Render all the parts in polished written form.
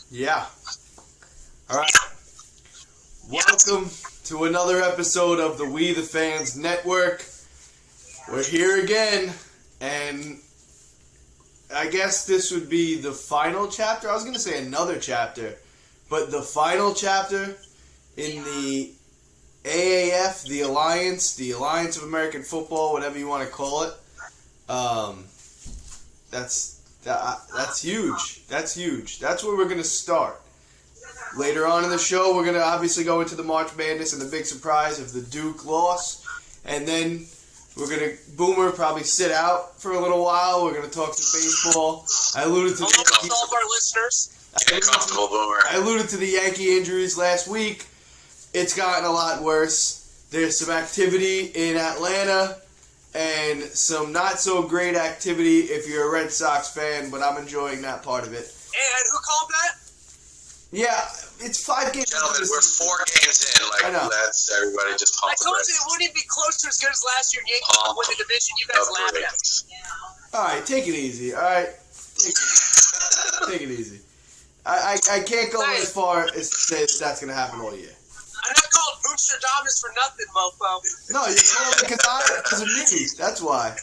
Yeah. All right. Welcome to another episode of the We the Fans Network. We're here again, and I guess this would be the final chapter. I was going to say another chapter, but the final chapter in the AAF, the Alliance of American Football, whatever you want to call it. That's huge. That's huge. That's where we're going to start. Later on in the show, we're going to obviously go into the March Madness and the big surprise of the Duke loss. And then we're going to, Boomer probably sit out for a little while. We're going to talk some baseball. I alluded to all of our listeners. I alluded to the Yankee injuries last week. It's gotten a lot worse. There's some activity in Atlanta and some not so great activity if you're a Red Sox fan, but I'm enjoying that part of it. And who called that? Yeah, it's 5 games. Gentlemen, we're 4 games in. Let's everybody just pump I told you it wouldn't even be close to as good as last year. Yankees win the division. You guys laughed at me. All right, take it easy. All right, take it easy. I can't go as far as to say that that's going to happen all year. I'm not called Bootstradamus for nothing, mofo. No, you're calling it because of me. That's why.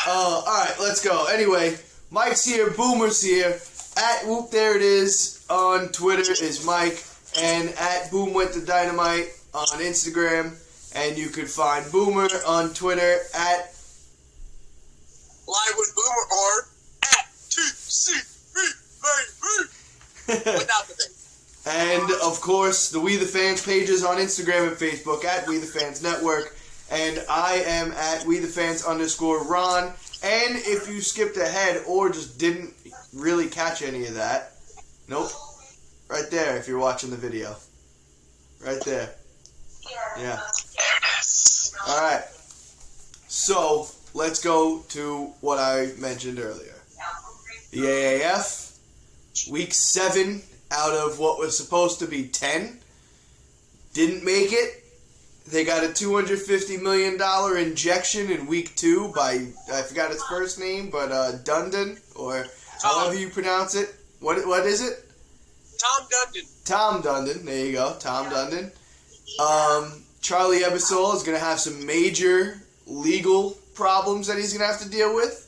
All right, let's go. Anyway, Mike's here. Boomer's here. At Whoop There It Is on Twitter is Mike. And at Boom Went the Dynamite on Instagram. And you could find Boomer on Twitter at Live with Boomer or at TCB, baby. Without the thing. And, of course, the We The Fans pages on Instagram and Facebook at We The Fans Network. And I am at We The Fans _Ron. And if you skipped ahead or just didn't really catch any of that, nope. Right there if you're watching the video. Right there. Yeah. Alright. So, let's go to what I mentioned earlier. The AAF, Week 7 out of what was supposed to be 10, didn't make it. They got a $250 million injection in Week 2 by, I forgot his first name, but Dundon, or however you pronounce it. What is it? Tom Dundon. Tom Dundon, there you go, Tom Dundon. Charlie Ebersol is going to have some major legal problems that he's going to have to deal with.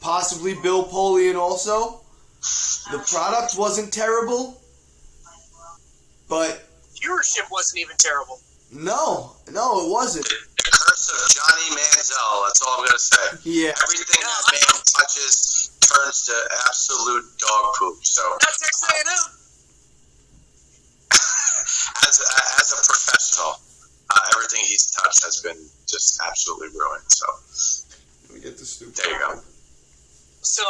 Possibly Bill Polian also. The product wasn't terrible, but viewership wasn't even terrible. No, it wasn't. The curse of Johnny Manziel, that's all I'm going to say. Yeah. Everything that man touches turns to absolute dog poop. So that's A&M. As a professional, everything he's touched has been just absolutely ruined. So let me get this stupid. There you go. So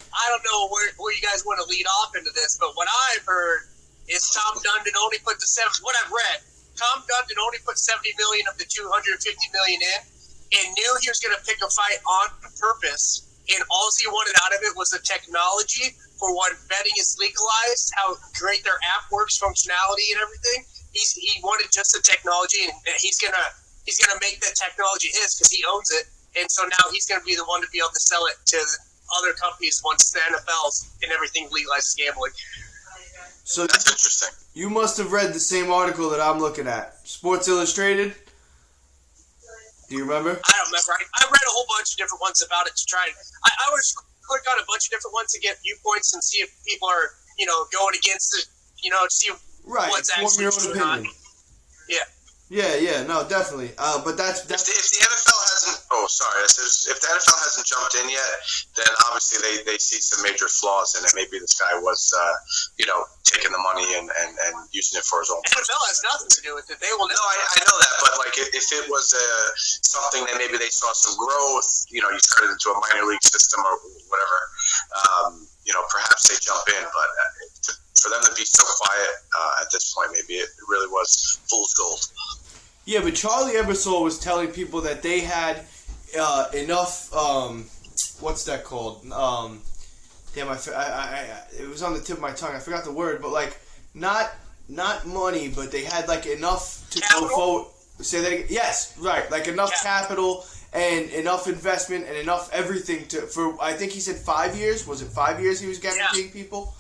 I don't know where you guys want to lead off into this, but what I've heard is Tom Dundon only put what I've read, Tom Dundon only put $70 million of the $250 million in, and knew he was going to pick a fight on purpose, and all he wanted out of it was the technology for when betting is legalized, how great their app works, functionality and everything. He wanted just the technology, and he's gonna make that technology his because he owns it, and so now he's going to be the one to be able to sell it to other companies once the NFL's and everything legalizes gambling. So that's interesting. You must have read the same article that I'm looking at. Sports Illustrated? Do you remember? I don't remember. I read a whole bunch of different ones about it to try. I always click on a bunch of different ones to get viewpoints and see if people are, going against it, to see what's actually true or not. Yeah. Yeah, no, definitely. But that's if the NFL hasn't. Oh, sorry. If the NFL hasn't jumped in yet, then obviously they see some major flaws in it. Maybe this guy was, taking the money and using it for his own. NFL has nothing to do with it. They will. No, I know that, but if it was something that maybe they saw some growth, you turn it into a minor league system or whatever. Perhaps they jump in, but for them to be so quiet at this point, maybe it really was fool's gold. Yeah, but Charlie Ebersol was telling people that they had enough. What's that called? Damn, it was on the tip of my tongue. I forgot the word, but not money, but they had enough to capital? go forward. Say that again. Yes, right. Enough capital and enough investment and enough everything for. I think he said 5 years. Was it 5 years he was guaranteeing people?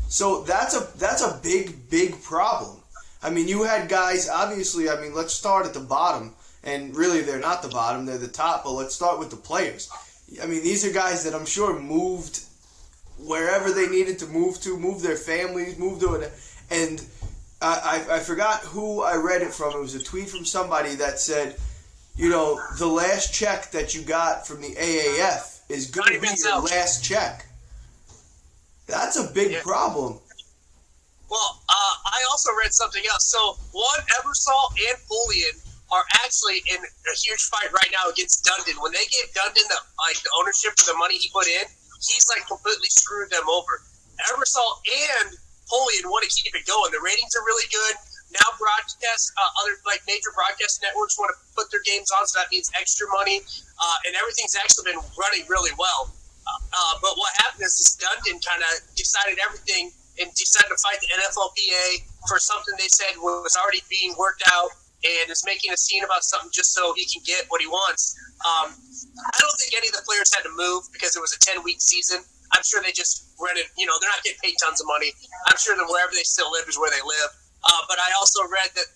So that's a big problem. I mean, you had guys, obviously, I mean, let's start at the bottom. And really, they're not the bottom, they're the top. But let's start with the players. I mean, these are guys that I'm sure moved wherever they needed to move to, move their families, move to it. And I forgot who I read it from. It was a tweet from somebody that said, you know, the last check that you got from the AAF is going to be your last check. That's a big problem. Well, I also read something else. So, one, Ebersol and Julian are actually in a huge fight right now against Dundon. When they gave Dundon the ownership for the money he put in, he's completely screwed them over. Ebersol and Julian want to keep it going. The ratings are really good. Now other major broadcast networks want to put their games on, so that means extra money. And everything's actually been running really well. But what happened is this Dundon kind of decided everything and decided to fight the NFLPA for something they said was already being worked out, and is making a scene about something just so he can get what he wants. I don't think any of the players had to move because it was a 10-week season. I'm sure they just rented, they're not getting paid tons of money. I'm sure that wherever they still live is where they live. But I also read that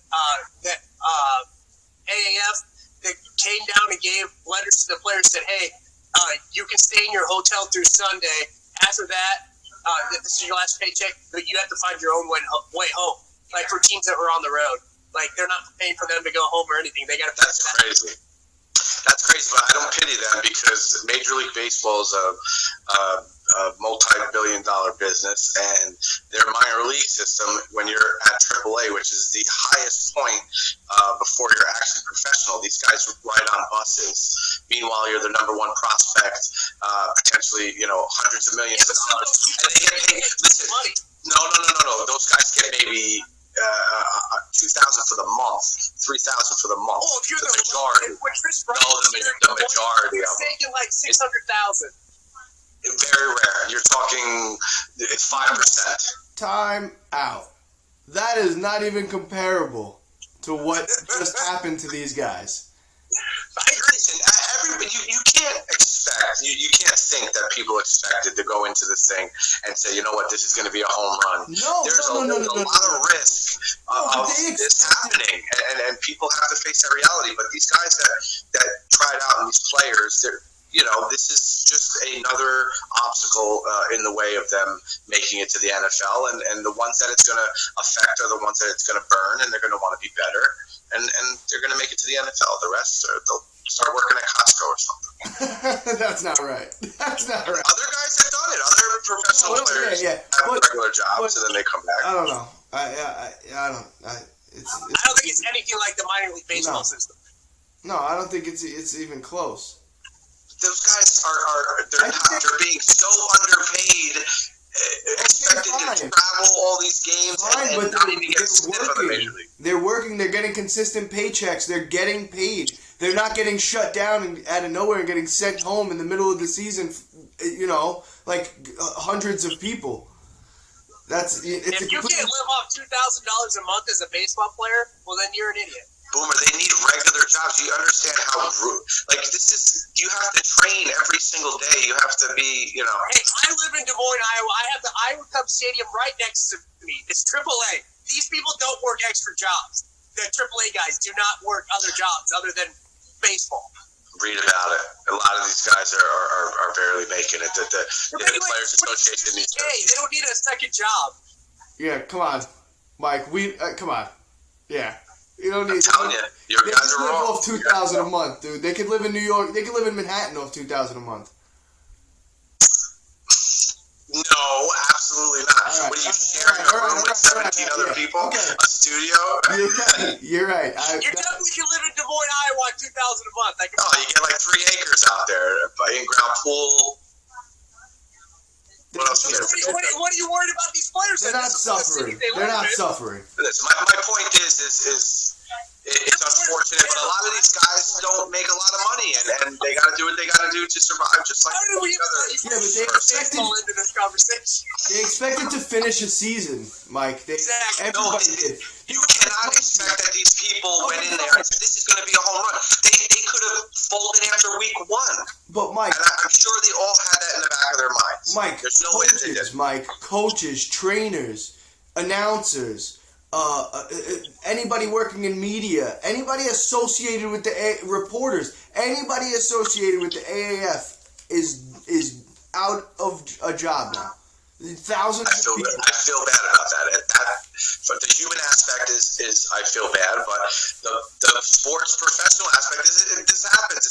AAF that came down and gave letters to the players, said, hey, you can stay in your hotel through Sunday. After that, this is your last paycheck, but you have to find your own way home. Like for teams that were on the road. Like they're not paying for them to go home or anything. They got to. That's crazy. That's crazy, but I don't pity them because Major League Baseball is a multi-billion-dollar business, and their minor league system, when you're at AAA, which is the highest point before you're actually professional, these guys ride on buses. Meanwhile, you're the number one prospect, potentially, hundreds of millions of dollars, and they get paid. Listen, no. Those guys get maybe $2,000 for the month, $3,000 for the month. Oh, if you're the majority. The majority you're of them. taking like $600,000. Very rare. You're talking 5%. Time out. That is not even comparable to what just happened to these guys. Listen, you can't expect, you can't think that people expected to go into this thing and say, you know what, this is going to be a home run. There's a lot of risk of this happening, and people have to face that reality. But these guys that tried out, and these players, this is just another obstacle in the way of them making it to the NFL. And the ones that it's going to affect are the ones that it's going to burn, and they're going to want to be better. And they're going to make it to the NFL. The rest, they'll start working at Costco or something. That's not right. That's not right. Other guys have done it. Other professional players have regular jobs, and then they come back. I don't know. I don't think it's anything like the minor league baseball system. No, I don't think it's even close. Those guys they're being so underpaid. Expected to travel all these games and not even get a sniff of the major league. They're working. They're getting consistent paychecks. They're getting paid. They're not getting shut down and out of nowhere and getting sent home in the middle of the season. Like hundreds of people. If you can't live off $2,000 a month as a baseball player, well then you're an idiot. Boomer, they need regular jobs. You understand how rude? This is. You have to train every single day. You have to be. Hey, I live in Des Moines, Iowa. I have the Iowa Cub Stadium right next to me. It's AAA. These people don't work extra jobs. The AAA guys do not work other jobs other than baseball. Read about it. A lot of these guys are barely making it. The Players Association needs to. They don't need a second job. Yeah, come on, Mike. Come on. Yeah. You don't need. I'm telling you, your guys are wrong. Off $2,000 a month, dude. They could live in New York. They could live in Manhattan off $2,000 a month. No, absolutely not. Right. When you share a room with 17 other people, a studio. You're right. You definitely can live in Des Moines, Iowa, $2,000 a month. You get like 3 acres out there, in-ground pool. What else? What are you worried about these players? They're not suffering. They're not suffering. Listen, my point is it's unfortunate unfortunate, but a lot of these guys don't make a lot of money, and they got to do what they got to do to survive, just like How did we into this conversation? They expected to finish a season, Mike. Exactly. Everybody did. You cannot expect that these people went in there and said, this is going to be a home run. They could have folded after week 1. But Mike, and I'm sure they all had that in the back of their minds. Mike, there's no way that they did. Mike, coaches, trainers, announcers, anybody working in media, anybody associated with the reporters, anybody associated with the AAF is out of a job now. Thousands I feel bad about that. But the human aspect is I feel bad, but the sports professional aspect is this happens.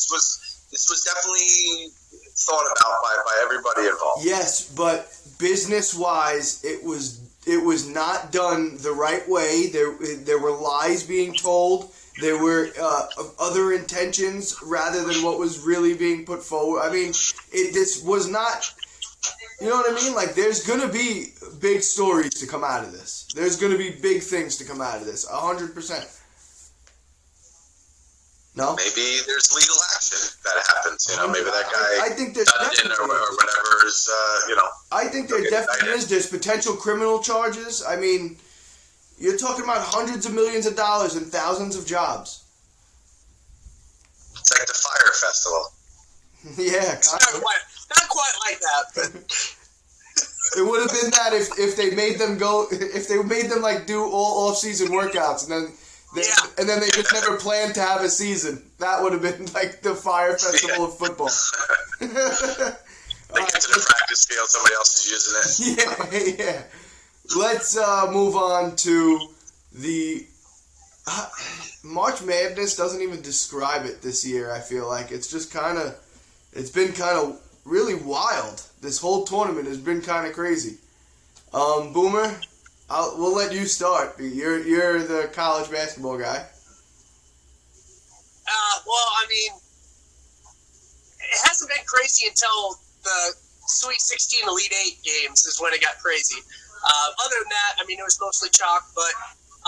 This was definitely thought about by everybody involved. Yes, but business wise, it was not done the right way. There were lies being told. There were other intentions rather than what was really being put forward. I mean, this was not. You know what I mean? Like, there's going to be big stories to come out of this. There's going to be big things to come out of this. 100%. No? Maybe there's legal action that happens. You know, maybe that guy I think there's or whatever is, you know. I think there definitely is. There's potential criminal charges. I mean, you're talking about hundreds of millions of dollars and thousands of jobs. It's like the Fire Festival. Yeah, not quite like that, but it would have been that if they made them like do all off-season workouts and then they just never planned to have a season. That would have been like the Fire Festival of football. They get to the practice field, somebody else is using it. Yeah. Let's move on to the March Madness. Doesn't even describe it this year. I feel like it's been kind of really wild. This whole tournament has been kind of crazy. Boomer, we'll let you start. You're the college basketball guy. Well, I mean, it hasn't been crazy until the Sweet 16 Elite 8 games is when it got crazy. Other than that, I mean, it was mostly chalk. But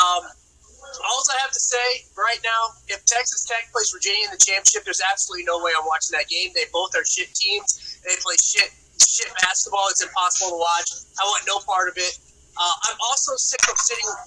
all I have to say right now, if Texas Tech plays Virginia in the championship, there's absolutely no way I'm watching that game. They both are shit teams. They play shit basketball. It's impossible to watch. I want no part of it. I'm also sick of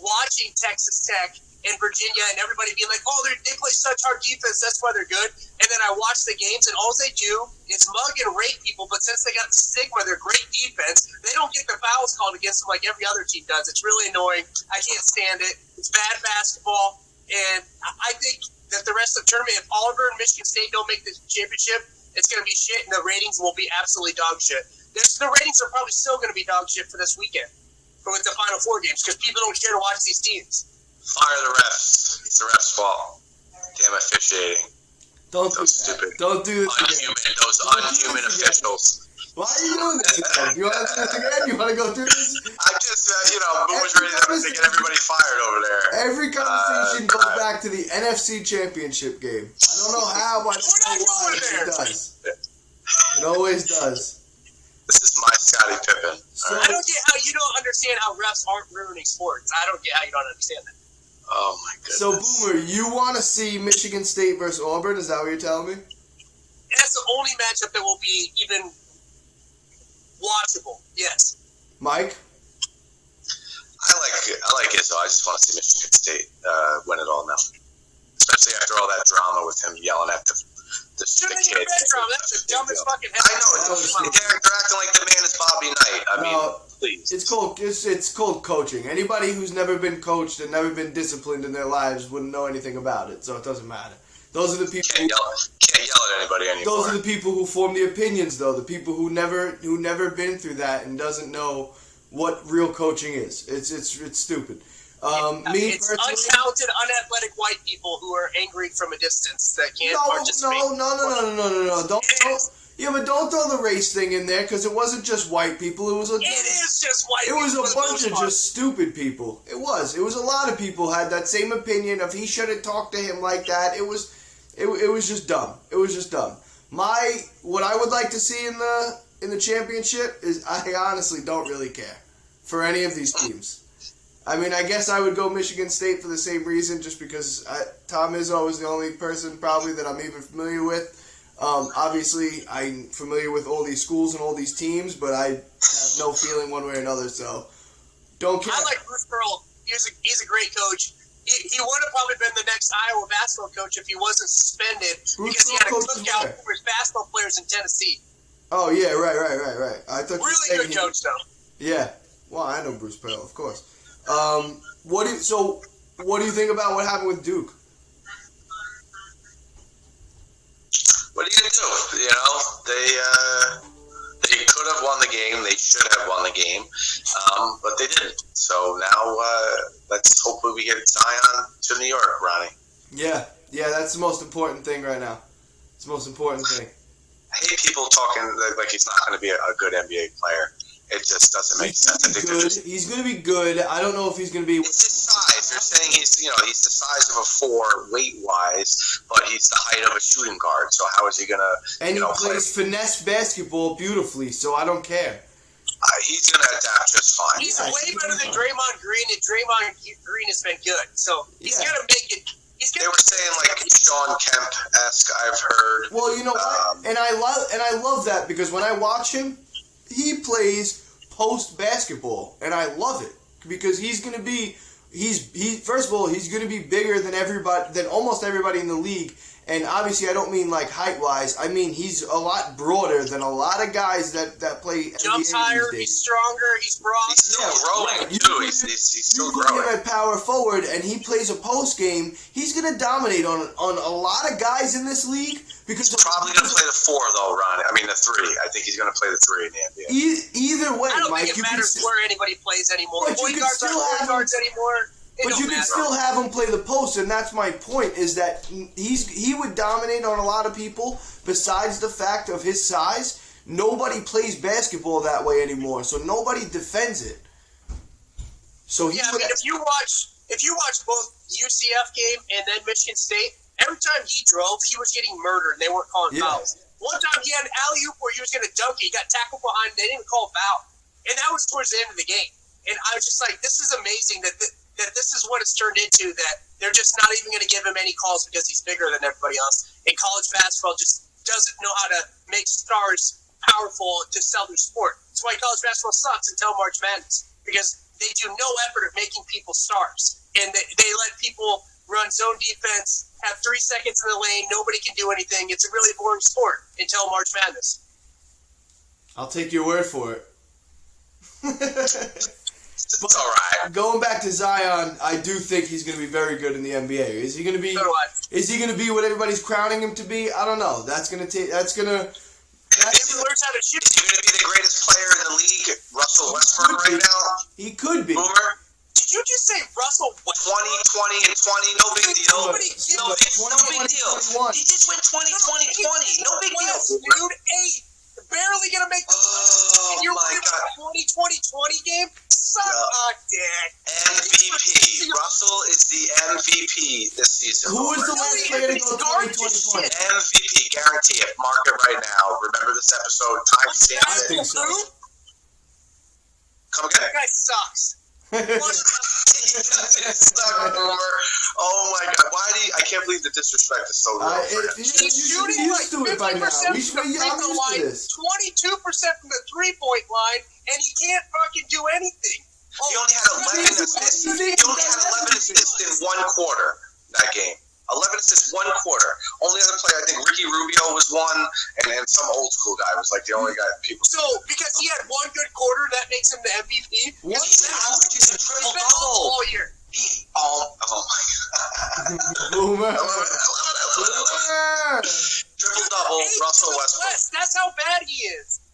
watching Texas Tech and Virginia and everybody being like, oh, they play such hard defense, that's why they're good. And then I watch the games, and all they do is mug and rape people, but since they got the stigma, they're great defense, they don't get the fouls called against them like every other team does. It's really annoying. I can't stand it. It's bad basketball, and I think that the rest of the tournament, if Auburn and Michigan State don't make the championship, it's going to be shit, and the ratings will be absolutely dog shit. The ratings are probably still going to be dog shit for this weekend, with the Final Four games, because people don't care to watch these teams. Fire the refs. It's the refs' fault. Damn officiating. Don't do this again. Those unhuman officials. Why are you doing this again? You want to do this again? You want to go through this? I just, Boomer's ready to get everybody fired over there. Every conversation goes back to the NFC Championship game. I don't know how, but it does. It always does. This is my Scottie Pippen. So, I don't get how you don't understand how refs aren't ruining sports. I don't get how you don't understand that. Oh my goodness. So Boomer, you want to see Michigan State versus Auburn? Is that what you're telling me? That's the only matchup that will be even watchable. Yes. Mike? I like Izzo. I just want to see Michigan State win it all now. Especially after all that drama with him yelling at the kid. That's the dumbest fucking head. I know. They're acting like the man is Bobby Knight. I mean, please. It's called coaching. Anybody who's never been coached and never been disciplined in their lives wouldn't know anything about it, so it doesn't matter. Those are the people. Can't yell at anybody anymore. Those are the people who form the opinions, though. The people who never been through that and doesn't know what real coaching is. It's stupid. It's untalented, unathletic white people who are angry from a distance that can't participate. No. Don't throw the race thing in there, because it wasn't just white people. It is just white people. It was a bunch of just stupid people. It was a lot of people had that same opinion of he shouldn't talk to him like that. It was just dumb. It was just dumb. What I would like to see in the championship is I honestly don't really care for any of these teams. I mean, I guess I would go Michigan State for the same reason, just because Tom Izzo is the only person probably that I'm even familiar with. Obviously, I'm familiar with all these schools and all these teams, but I have no feeling one way or another, so don't care. I like Bruce Pearl. He's a great coach. He would have probably been the next Iowa basketball coach if he wasn't suspended because he had a cookout for his basketball players in Tennessee. Oh, yeah, right. I thought really good coach, though. Yeah. Well, I know Bruce Pearl, of course. What do you think about what happened with Duke? What are you gonna do? You know, they could have won the game. They should have won the game, but they didn't. So now let's hopefully we get Zion to New York, Ronnie. Yeah, that's the most important thing right now. It's the most important thing. I hate people talking like he's not going to be a good NBA player. It just doesn't make sense. I think he's going to be good. I don't know if he's going to be. It's his size. They're saying he's the size of a 4 weight-wise, but he's the height of a shooting guard. So how is he going to? And he plays finesse basketball beautifully. So I don't care. He's going to adapt just fine. He's way better than Draymond Green, and Draymond Green has been good. So he's going to make it. They were saying like Sean Kemp-esque. I've heard. Well, you know what? And I love that because when I watch him, he plays post basketball, and I love it because he's going to be. First of all, he's going to be bigger than almost everybody in the league. And obviously, I don't mean like height-wise. I mean he's a lot broader than a lot of guys that play. Jumps higher. He's stronger. He's broad. He's still growing too. He's still growing. You put him at power forward, and he plays a post game. He's going to dominate on a lot of guys in this league. Because he's probably going to play the 4 though, Ron. I mean the 3. I think he's going to play the 3 in the NBA. Either way, I don't Mike, think it matters where anybody plays anymore. Point guards aren't point guards anymore. But you can still have him play the post, and that's my point, is that he would dominate on a lot of people. Besides the fact of his size, nobody plays basketball that way anymore, so nobody defends it. So I mean, if you watch both UCF game and then Michigan State, every time he drove, he was getting murdered, and they weren't calling fouls. One time he had an alley-oop where he was going to dunk it, he got tackled behind, they didn't even call a foul. And that was towards the end of the game. And I was just like, this is amazing that this is what it's turned into, that they're just not even going to give him any calls because he's bigger than everybody else. And college basketball just doesn't know how to make stars powerful to sell their sport. That's why college basketball sucks until March Madness, because they do no effort at making people stars. And they let people run zone defense, have 3 seconds in the lane, nobody can do anything. It's a really boring sport until March Madness. I'll take your word for it. It's all right. Going back to Zion, I do think he's going to be very good in the NBA. Is he going to be? Is he going to be what everybody's crowning him to be? I don't know. If he learns how to shoot, is he going to be the greatest player in the league? Russell Westbrook right now. He could be. Boomer. Did you just say Russell Westbrook? 20, 20, and 20. No big deal. No big deal. He just went 20, 20, 20. No big deal. Dude, 8. Barely gonna make the and you're my God. 20 game? Suck a dick. MVP. Russell is the MVP this season. Who was the last player to go 2020? MVP. Guarantee it. Mark it right now. Remember this episode. Time stamp it. Come again? That guy sucks. He doesn't suck, Boomer. Oh my God! I can't believe the disrespect is so real. He's shooting like 50% from the free throw line, 22% from the 3-point line, and he can't fucking do anything. He only had 11 assists. He only had 11 assists in 1 quarter that game. 11 assists, 1 quarter. Only other player, I think Ricky Rubio was one, and then some old school guy was like the only guy people. So, because he had 1 good quarter, that makes him the MVP? What? He's averaging a triple-double all year. Oh my God. Boomer. I love it. Triple-double, Russell Westbrook. That's how bad he is.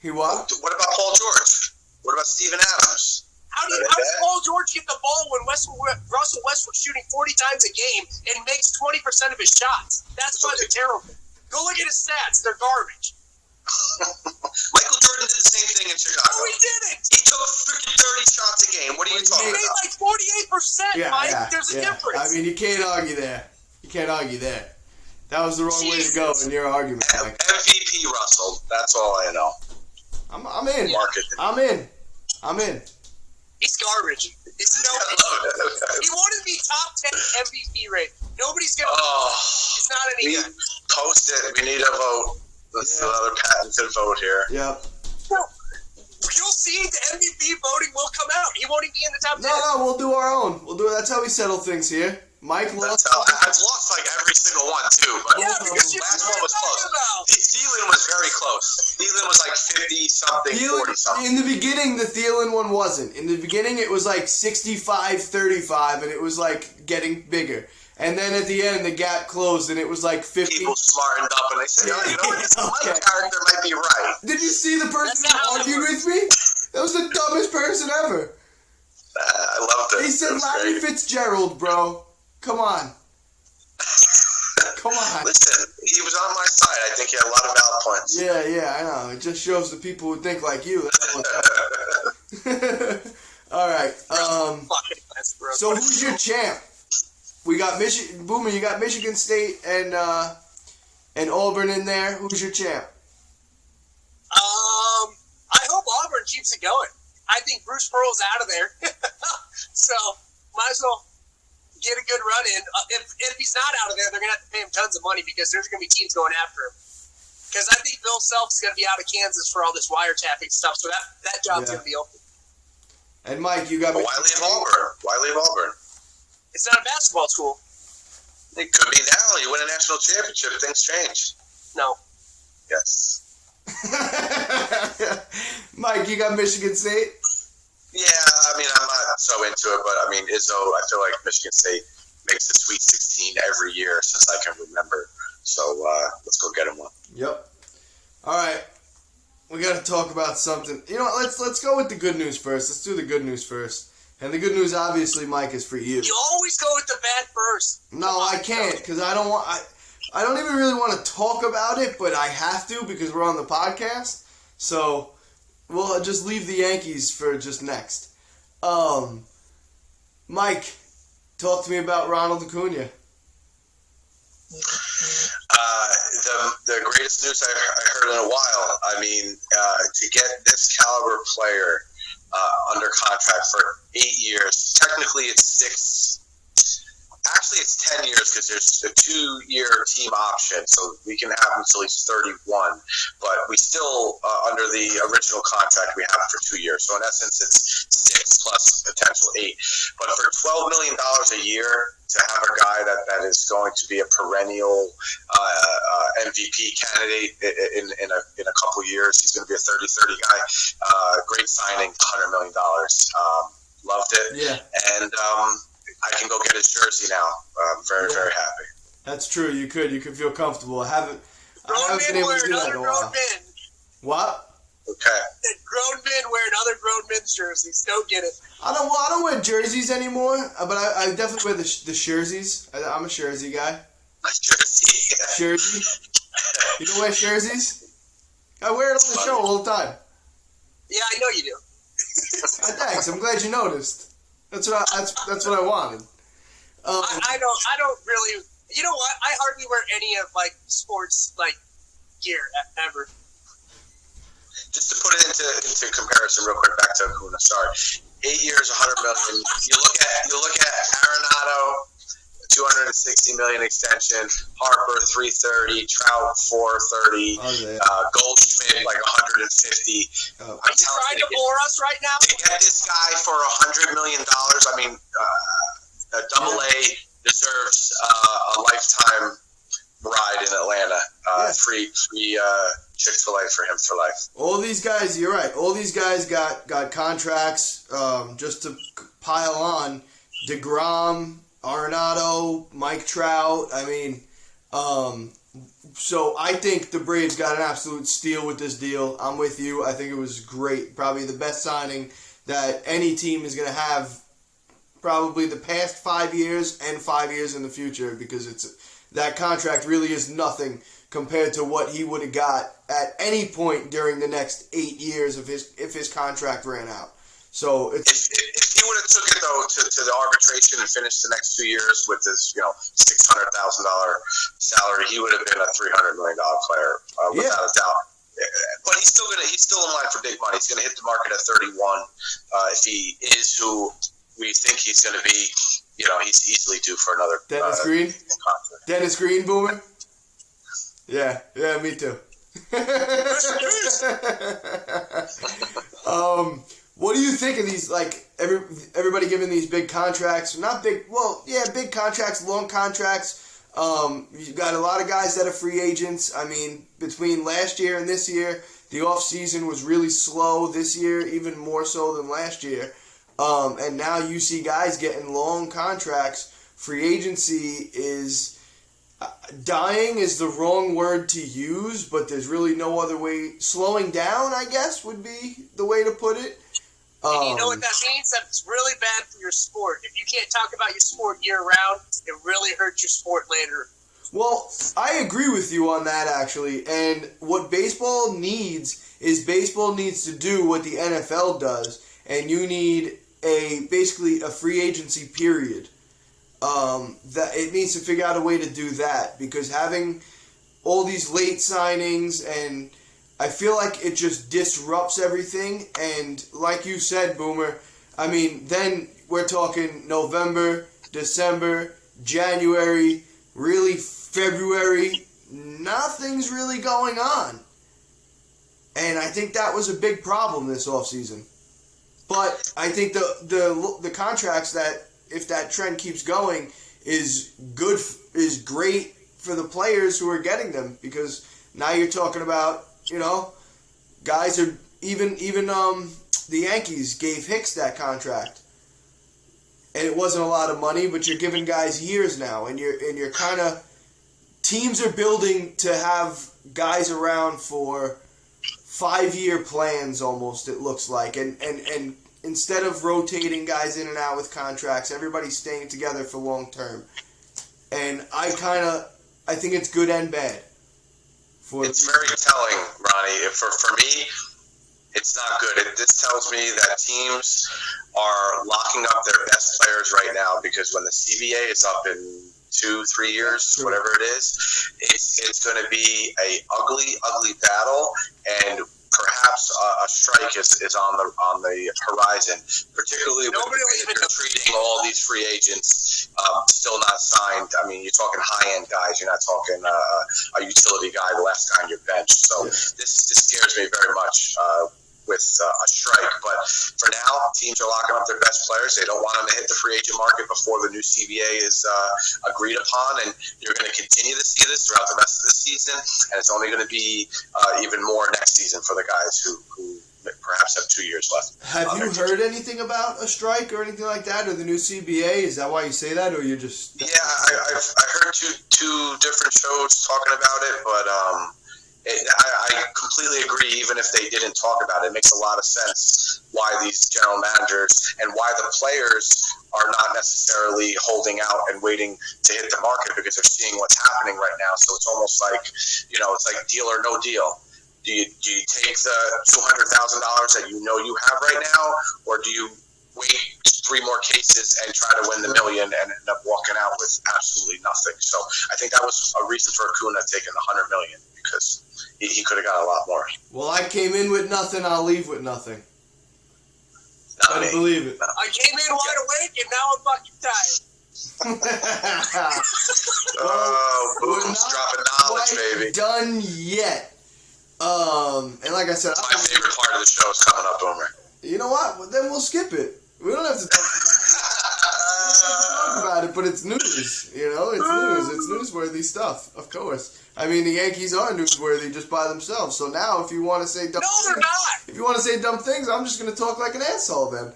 He what? What about Paul George? What about Steven Adams? How does Paul George get the ball when Russell Westbrook's shooting 40 times a game and makes 20% of his shots? That's why they're terrible. Go look at his stats. They're garbage. Michael Jordan did the same thing in Chicago. No, he didn't. He took freaking 30 shots a game. What are you talking about? He made like 48%, Mike. There's a difference. I mean, you can't argue there. That was the wrong way to go in your argument, Mike. MVP Russell. That's all I know. I'm in. Market. I'm in. He's garbage. He wanted to be top 10 MVP rate. Nobody's gonna. It's not any good. Post it. We need a vote. This is another patented vote here. Yep. Well, you'll see the MVP voting will come out. He won't even be in the top 10. No, we'll do our own. That's how we settle things here. Mike lost. I've lost like every single one too. But Yeah, because the last one was close. Thielen was very close. Thielen was like 50 something, 40 something. In the beginning, the Thielen one wasn't. In the beginning, it was like 65-35, and it was like getting bigger. And then at the end, the gap closed, and it was like 50. People smartened up, and they said, "Oh, you know what? This Mike character might be right." Did you see the person who argued with me? That was the dumbest person ever. I loved it. He said Larry Fitzgerald, bro. Come on. Come on. Listen, he was on my side. I think he had a lot of valid points. Yeah, I know. It just shows the people who think like you. All right. So who's your champ? We got Michigan. Boomer, you got Michigan State and Auburn in there. Who's your champ? I hope Auburn keeps it going. I think Bruce Pearl's out of there, so might as well get a good run in. If he's not out of there, they're gonna have to pay him tons of money because there's gonna be teams going after him. Because I think Bill Self's gonna be out of Kansas for all this wiretapping stuff, so that job's gonna be open. And Mike, you got. But why leave Auburn? Why leave Auburn? It's not a basketball school. It could be now. You win a national championship, things change. No. Yes. Mike, you got Michigan State? Yeah, I mean, I'm not so into it, but I mean, Izzo, I feel like Michigan State makes the Sweet 16 every year since I can remember. So let's go get him one. Yep. All right. We got to talk about something. You know what? Let's go with the good news first. Let's do the good news first. And the good news, obviously, Mike, is for you. You always go with the bad first. No, I can't because I don't want. I don't even really want to talk about it, but I have to because we're on the podcast. So we'll just leave the Yankees for just next. Mike, talk to me about Ronald Acuña. The greatest news I heard in a while. I mean, to get this caliber player under contract for 8 years. Technically, it's 6. Actually, it's 10 years because there's a 2-year team option, so we can have him until he's 31. But we still, under the original contract, we have him for 2 years. So in essence, it's 6 plus potential 8. But for $12 million a year to have a guy that is going to be a perennial MVP candidate in a couple of years, he's going to be a 30-30 guy. Great signing, $100 million. Loved it. Yeah. And I can go get his jersey now. I'm very, very happy. That's true. You could feel comfortable. I haven't been able wear to do that another in a grown while. men. What? Okay. Grown men wearing other grown men's jerseys. Don't get it. I don't wear jerseys anymore, but I definitely wear the jerseys. I'm a jersey guy. Jersey. Jersey. You don't wear jerseys? I wear it on the show all the time. Yeah, I know you do. Thanks. I'm glad you noticed. That's what I wanted. I don't really. You know what? I hardly wear any of like sports like gear ever. Just to put it into comparison, real quick, back to Acuña. Sorry, 8 years, $100 million. You look at Arenado, $260 million extension. Harper, $330. Trout, $430. Goldschmidt, like $150. Are you trying to bore us right now? To get this guy for $100 million, I mean, Double A deserves a lifetime ride in Atlanta. Free Chick-fil-A for him for life. All these guys, you're right. All these guys got contracts just to pile on. DeGrom, Arenado, Mike Trout. I mean, so I think the Braves got an absolute steal with this deal. I'm with you. I think it was great. Probably the best signing that any team is going to have probably the past 5 years and 5 years in the future because that contract really is nothing compared to what he would have got at any point during the next 8 years if his contract ran out. So if he would have took it though to the arbitration and finished the next 2 years with his $600,000 salary, he would have been a $300 million player without a doubt. but he's still in line for big money. He's gonna hit the market at 31. If he is who we think he's gonna be, he's easily due for another Dennis Green. contract. Dennis Green, Boomer. Yeah, me too. What do you think of these? Like everybody giving these big contracts, not big. Well, yeah, big contracts, long contracts. You've got a lot of guys that are free agents. I mean, between last year and this year, the off season was really slow. This year, even more so than last year. And now you see guys getting long contracts. Free agency is dying is the wrong word to use, but there's really no other way. Slowing down, I guess, would be the way to put it. And you know what that means? That's really bad for your sport. If you can't talk about your sport year-round, it really hurts your sport later. Well, I agree with you on that, actually. And what baseball needs to do what the NFL does, and you need basically a free agency period. That it needs to figure out a way to do that, because having all these late signings, and I feel like it just disrupts everything. And like you said, Boomer, I mean, then we're talking November, December, January, really February, nothing's really going on. And I think that was a big problem this offseason. But I think the contracts that, if that trend keeps going, is great for the players who are getting them, because now you're talking about, guys are even the Yankees gave Hicks that contract, and it wasn't a lot of money, but you're giving guys years now, and you're kind of, teams are building to have guys around for 5-year plans almost, it looks like, and instead of rotating guys in and out with contracts, everybody's staying together for long term. And I think it's good and bad. It's very telling, Ronnie. For me, it's not good. This tells me that teams are locking up their best players right now, because when the CBA is up in 2-3 years, sure, whatever it is, it's going to be a ugly battle, and perhaps a strike is on the horizon, particularly when you're treating all these free agents still not signed. I mean, you're talking high-end guys. You're not talking a utility guy, the last guy on your bench. So this scares me very much with a strike. But for now, teams are locking up their best players. They don't want them to hit the free agent market before the new CBA is agreed upon, and you're going to continue to see this throughout the rest of the season, and it's only going to be even more next season for the guys who perhaps have 2 years left. Have you heard anything about a strike or anything like that, or the new CBA? Is that why you say that, or you're just... Yeah, I heard two different shows talking about it, but I completely agree. Even if they didn't talk about it, it makes a lot of sense why these general managers and why the players are not necessarily holding out and waiting to hit the market, because they're seeing what's happening right now. So it's almost like, it's like deal or no deal. Do you take the $200,000 that you have right now, or do you wait 3 more cases and try to win the $1 million and end up walking out with absolutely nothing? So I think that was a reason for Acuña taking the $100 million, because he could have got a lot more. Well, I came in with nothing, I'll leave with nothing. I believe it. I came in wide awake, and now I'm fucking tired. Boom's dropping knowledge, baby. Done yet. And like I said, my favorite part of the show is coming up, Boomer. You know what? Well, then we'll skip it. We don't have to talk about it, but it's news. It's news. It's newsworthy stuff, of course. I mean, the Yankees are newsworthy just by themselves. So now, if you want to say dumb things, they're not. If you want to say dumb things, I'm just going to talk like an asshole then.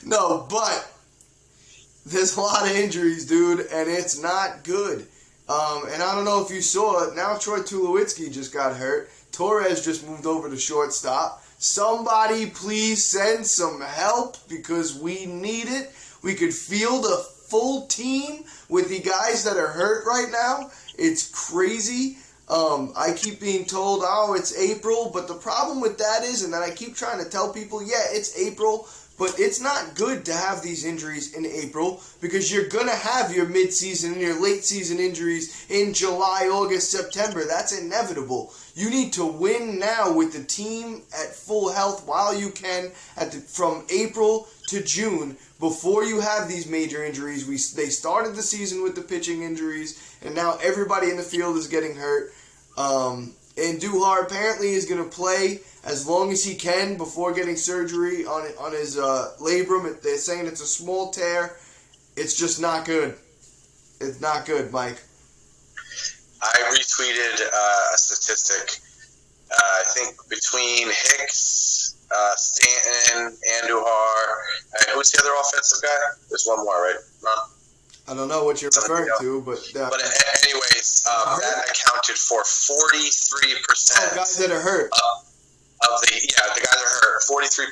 No, but there's a lot of injuries, dude, and it's not good. And I don't know if you saw it. Now Troy Tulowitzki just got hurt. Torres just moved over to shortstop. Somebody please send some help, because we need it. We could field a full team with the guys that are hurt right now. It's crazy. I keep being told, it's April. But the problem with that is, and then I keep trying to tell people, yeah, it's April, But it's not good to have these injuries in April because you're going to have your mid-season and your late-season injuries in July, August, September. That's inevitable. You need to win now with the team at full health while you can from April to June before you have these major injuries. They started the season with the pitching injuries, and now everybody in the field is getting hurt. And Duhar apparently is going to play as long as he can before getting surgery on his labrum. They're saying it's a small tear. It's just not good. It's not good, Mike. I retweeted a statistic. I think between Hicks, Stanton, Andujar, who's the other offensive guy? There's one more, right, Ron? I don't know what you're referring to, but... anyways, that accounted for 43%. Guys that are hurt. The guys are hurt. 43%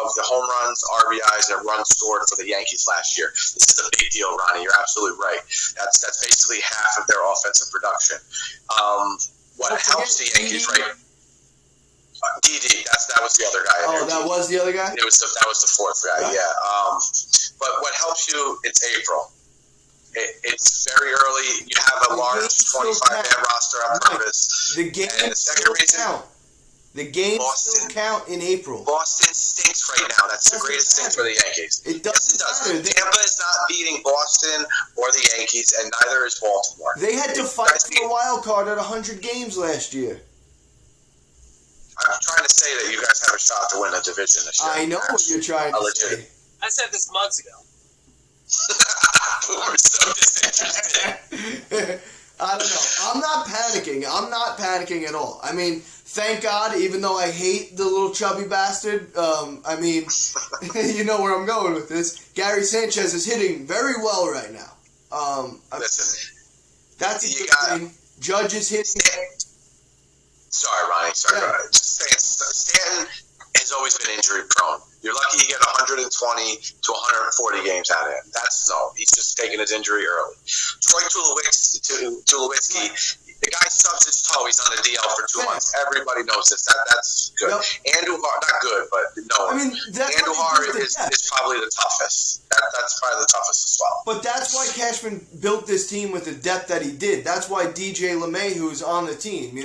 of the home runs, RBIs, and runs scored for the Yankees last year. This is a big deal, Ronnie. You're absolutely right. That's basically half of their offensive production. What helps the Yankees, right? DD, that was the other guy. That was the other guy? That was the fourth guy, yeah. But what helps you, it's April. It's very early. You have a large 25-man roster on purpose. The game still count. The games still count in April. Boston stinks right now. That's the greatest thing for the Yankees. It doesn't matter. Tampa is not beating Boston or the Yankees, and neither is Baltimore. They had to fight for the wild card at 100 games last year. I'm trying to say that you guys have a shot to win a division this year. I know what you're trying to say. I said this months ago. We're so disinterested. I don't know. I'm not panicking. I'm not panicking at all. I mean, thank God, even though I hate the little chubby bastard, you know where I'm going with this. Gary Sanchez is hitting very well right now. Listen. That's a good thing. Judge is hitting. Sorry, Ronnie. Sorry. Yeah. Stanton has always been injury prone. You're lucky you get 120 to 140 games out of him. He's just taking his injury early. Troy Tulowitzki, the guy stubs his toe. He's on the DL for 2 months. Everybody knows this. That's good. Yep. Andujar, not good, but no. I mean, Andujar is probably the toughest. That's probably the toughest as well. But that's why Cashman built this team with the depth that he did. That's why DJ LeMahieu's on the team,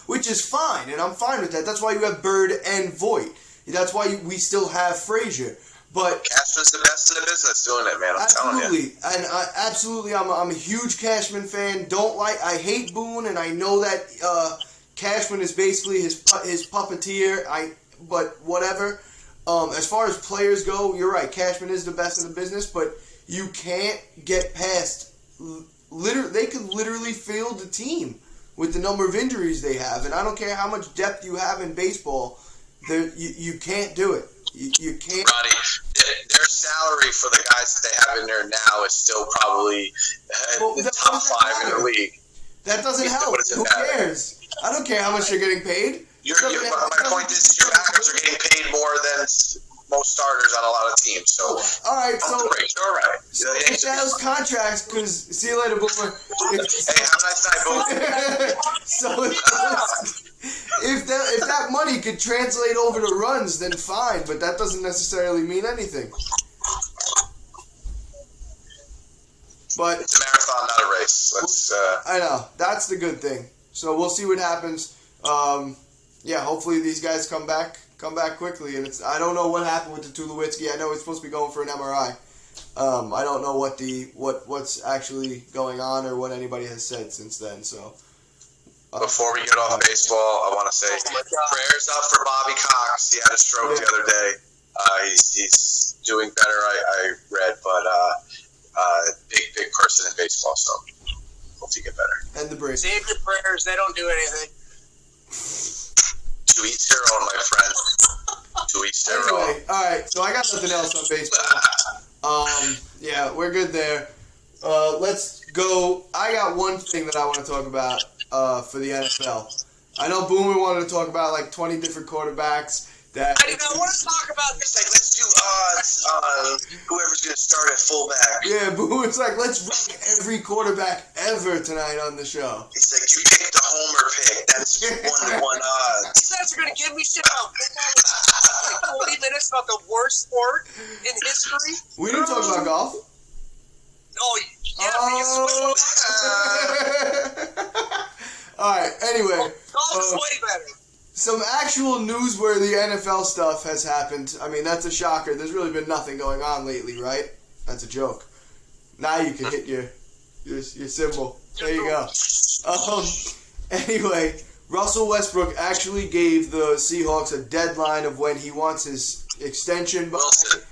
which is fine, and I'm fine with that. That's why you have Bird and Voit. That's why we still have Frazier. But Cashman's the best in the business doing it, man. I'm telling you. And absolutely, I'm a huge Cashman fan. I hate Boone, and I know that Cashman is basically his puppeteer. But whatever. As far as players go, you're right. Cashman is the best in the business, but you can't get past. They could literally field the team with the number of injuries they have, and I don't care how much depth you have in baseball. You can't do it. You can't. Ronnie, their salary for the guys that they have in there now is still probably the top 5 in the league. That doesn't help. Who cares? I don't care how much you're getting paid. My point is, your backers are getting paid more than most starters on a lot of teams. So, all right. So, all right. So if those contracts, because see you later, Boomer. Hey, have a nice night, Boomer. So if that money could translate over to runs, then fine. But that doesn't necessarily mean anything. But it's a marathon, not a race. I know that's the good thing. So we'll see what happens. Hopefully these guys come back quickly. And I don't know what happened with the Tulowitzki. I know he's supposed to be going for an MRI. I don't know what's actually going on or what anybody has said since then. So before we get off baseball, I want to say prayers up for Bobby Cox. He had a stroke the other day. He's doing better. I read, but big person in baseball. So hope he get better. And the Braves. Save your prayers. They don't do anything. To each their own, my friend. To each their own. Anyway, all right. So I got nothing else on baseball. We're good there. Let's go. I got one thing that I want to talk about for the NFL. I know Boomer wanted to talk about like 20 different quarterbacks That I want to talk about this. It's like, let's do odds on whoever's going to start at fullback. yeah, Boo. It's like let's rank every quarterback ever tonight on the show. It's like you picked the homer pick. That's 1-to-1 odds. You guys are going to give me shit about football like 40 minutes about the worst sport in history. We didn't talk about golf. Oh, yeah, All right. Anyway, golf's way better. some actual newsworthy NFL stuff has happened. I mean, that's a shocker. There's really been nothing going on lately, right? That's a joke. Now you can hit your symbol. There you go. Anyway, Russell Westbrook actually gave the Seahawks a deadline of when he wants his extension by. Wilson.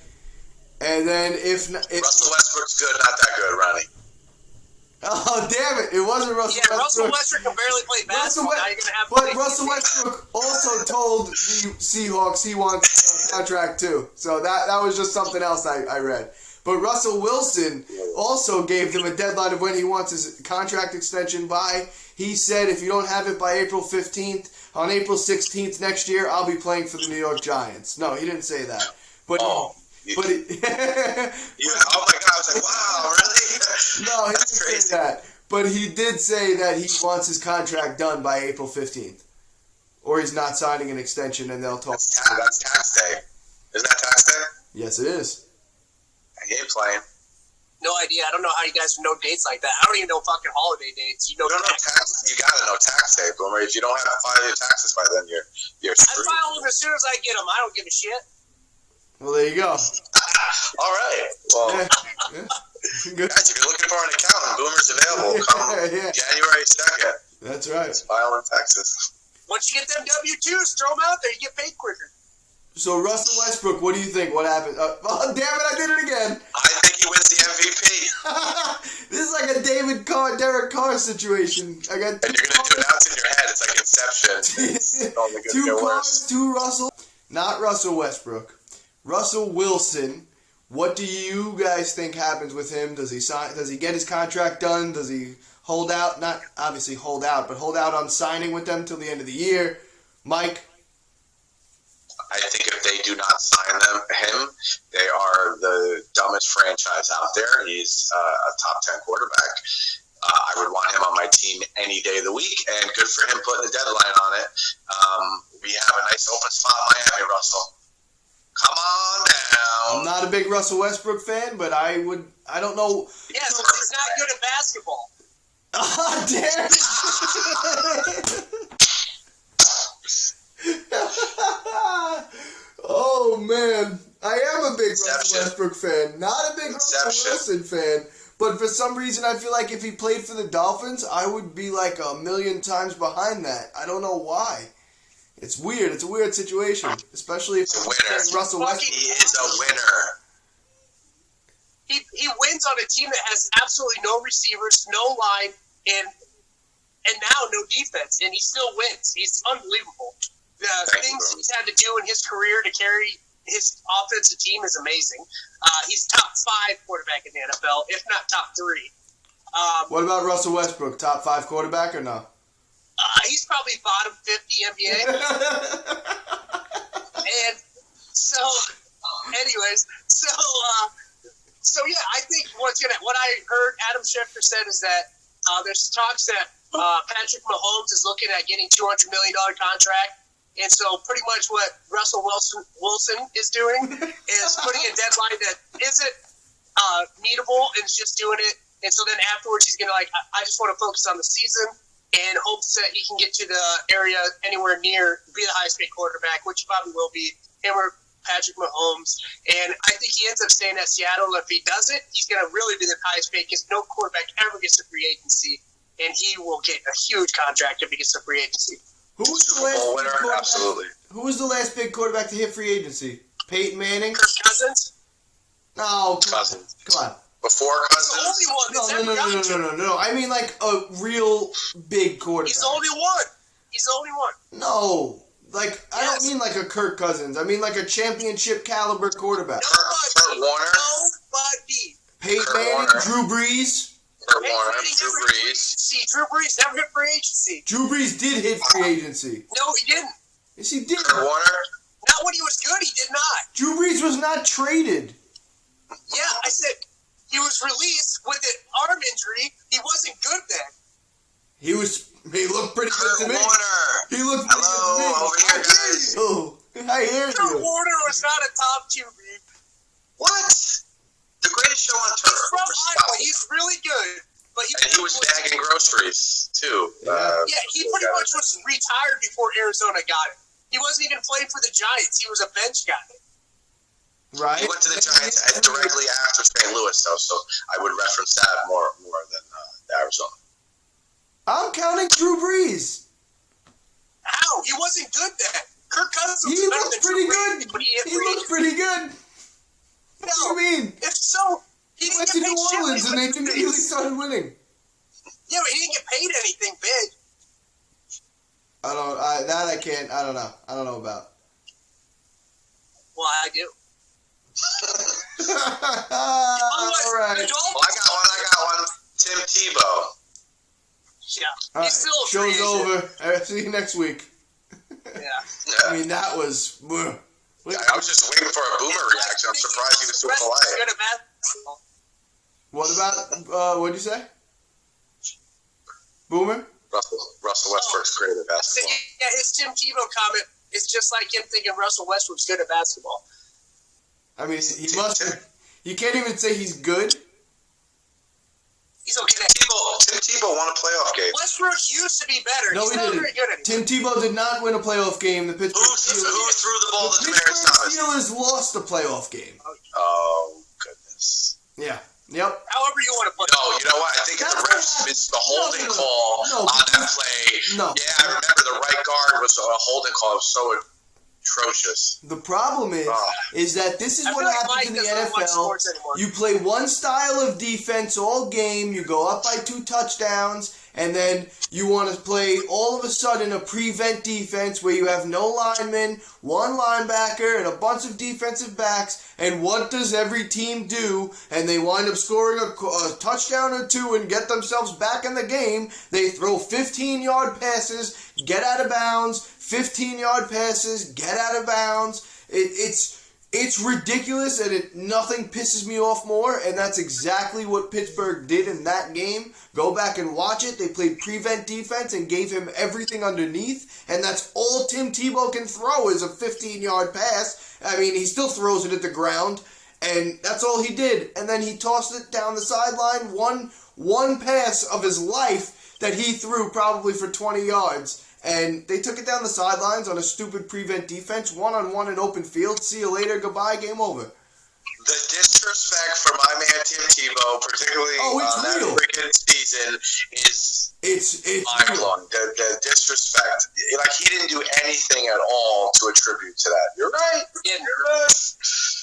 And then if Russell Westbrook's good, not that good, Ronnie. oh damn it! It wasn't Russell Yeah, Westbrook. Russell Westbrook can barely play basketball. Now you're gonna have to But play Russell Westbrook also told the Seahawks he wants a contract too. So that was just something else I read. But Russell Wilson also gave them a deadline of when he wants his contract extension by. He said if you don't have it by April 15th, on April 16th next year, I'll be playing for the New York Giants. No, he didn't say that. But Oh my God! I was like, wow, really? no, he didn't That's crazy. say that. But he did say that he wants his contract done by April 15th. Or he's not signing an extension and they'll talk. That's tax day. Isn't that tax day? Yes, it is. He ain't playing. No idea. I don't know how you guys know dates like that. I don't even know fucking holiday dates. You know, You don't know tax. You gotta know tax day, Boomer. If you don't have to file your taxes by then, you're I screwed. file them as soon as I get them. I don't give a shit. Well, there you go. All right. Well, Yeah. Good. guys, if you're looking for an accountant, Boomer's available. Come Yeah. January 2nd. That's right. File in Texas. Once you get them W-2s, throw them out there. You get paid quicker. So, Russell Westbrook, what do you think? What happened? Oh, damn it, I did it again. I think he wins the MVP. This is like a David Carr, Derek Carr situation. I got And you're gonna do it out in your head. It's like Inception. It's only gonna two get Cars, worse. two Russell. Not Russell Westbrook. Russell Wilson. What do you guys think happens with him? Does he sign? Does he get his contract done? Does he hold out? Not obviously hold out, but hold out on signing with them till the end of the year. Mike. I think if they do not sign him, they are the dumbest franchise out there. He's a top 10 quarterback. I would want him on my team any day of the week, and good for him putting a deadline on it. We have a nice open spot in Miami, Russell. Come on down. I'm not a big Russell Westbrook fan, but I don't know. Yeah, so he's not good at basketball. Ah, damn it. Oh man, I am a big Russell Westbrook fan, not a big Russell Wilson fan. But for some reason, I feel like if he played for the Dolphins, I would be like a million times behind that. I don't know why. It's weird. It's a weird situation, especially if He's a winner. Russell Westbrook. He is a winner. He wins on a team that has absolutely no receivers, no line, and now no defense, and he still wins. He's unbelievable. The things he's had to do in his career to carry his offensive team is amazing. He's top 5 quarterback in the NFL, if not top 3. What about Russell Westbrook? Top 5 quarterback or no? He's probably bottom 50 NBA. And so, anyways, so yeah, I think what I heard Adam Schefter said is that there's talks that Patrick Mahomes is looking at getting $200 million contract. And so pretty much what Russell Wilson is doing is putting a deadline that isn't meetable and is just doing it. And so then afterwards he's going to I just want to focus on the season and hopes that he can get to the area anywhere near, be the highest paid quarterback, which he probably will be, him or Patrick Mahomes. And I think he ends up staying at Seattle. If he does it, he's going to really be the highest paid because no quarterback ever gets a free agency. And he will get a huge contract if he gets a free agency. Who was the last big quarterback? Absolutely. Who was the last big quarterback to hit free agency? Peyton Manning? Kirk Cousins? No, Cousins. Come on. Before He's the Cousins? only one that's ever gotten to. No. I mean like a real big quarterback. He's the only one. He's the only one. No. I Yes. don't mean like a Kirk Cousins. I mean like a championship caliber quarterback. Kurt Warner? Nobody. Peyton Kurt Manning, Warner. Drew Brees. Kurt Hey, Warner, he Drew never hit free Brees. agency. Drew Brees never hit free agency. Drew Brees did hit free agency. No, he didn't. Yes, he did. Kurt Warner? Not when he was good, he did not. Drew Brees was not traded. Yeah, I said he was released with an arm injury. He wasn't good then. He looked pretty Kurt good to me. Warner. He looked pretty good to me. Over here, guys. I hear Kurt you. Warner was not a top QB. What? The greatest show on He's turf. from Iowa. He's really good. But And he was bagging groceries, too. Yeah, he pretty much was retired before Arizona got him. He wasn't even playing for the Giants. He was a bench guy. Right. He went to the Giants directly after St. Louis, though, so I would reference that more than Arizona. I'm counting Drew Brees. How? He wasn't good then. Kirk Cousins was He better looked than pretty Drew good. Brees, but he hit He Brees. looked pretty good. No. What do you mean? If so, he He didn't went get to paid New shit when Orleans he and they went to immediately Vegas. started winning. Yeah, but he didn't get paid anything big. I don't know. I don't know about. Well, I do. All right. The Dolphins, I got one. Tim Tebow. yeah, All right. he's still a Show's free agent. over. All right, see you next week. Yeah. Yeah. I mean, that was. I was just waiting for a boomer reaction. I'm surprised he was so He's polite. good at basketball. What about, what'd you say? Boomer? Russell Westbrook's great at basketball. Yeah, his Tim Tebow comment is just like him thinking Russell Westbrook's good at basketball. I mean, he must. You can't even say he's good. He's okay. Tim Tebow won a playoff game. Westbrook used to be better. No, He's he not didn't. very good anymore. Tim Tebow did not win a playoff game. The Who Pittsburgh Steelers. threw the ball to The Demaryius Pittsburgh Thomas? Steelers lost the playoff game. Oh, goodness. Yeah. Yep. However you want to put No, you know what? I think the refs missed the holding call on that play. No. Yeah, I remember the right guard was a holding call. It was so atrocious. The problem is that this is I what feel like happens Mike in the doesn't watch NFL. sports anymore. You play one style of defense all game, you go up by 2 touchdowns, and then you want to play all of a sudden a prevent defense where you have no linemen, one linebacker, and a bunch of defensive backs. And what does every team do? And they wind up scoring a touchdown or two and get themselves back in the game. They throw 15-yard passes, get out of bounds, 15-yard passes, get out of bounds. It's ridiculous, and nothing pisses me off more, and that's exactly what Pittsburgh did in that game. Go back and watch it. They played prevent defense and gave him everything underneath, and that's all Tim Tebow can throw is a 15-yard pass. I mean, he still throws it at the ground, and that's all he did. And then he tossed it down the sideline, one pass of his life that he threw probably for 20 yards. And they took it down the sidelines on a stupid prevent defense, one-on-one in open field. See you later, goodbye, game over. The disrespect for my man Tim Tebow, particularly on that freaking season, is it's mind-blowing. The disrespect. Like, he didn't do anything at all to attribute to that. You're right. Yeah. You're right.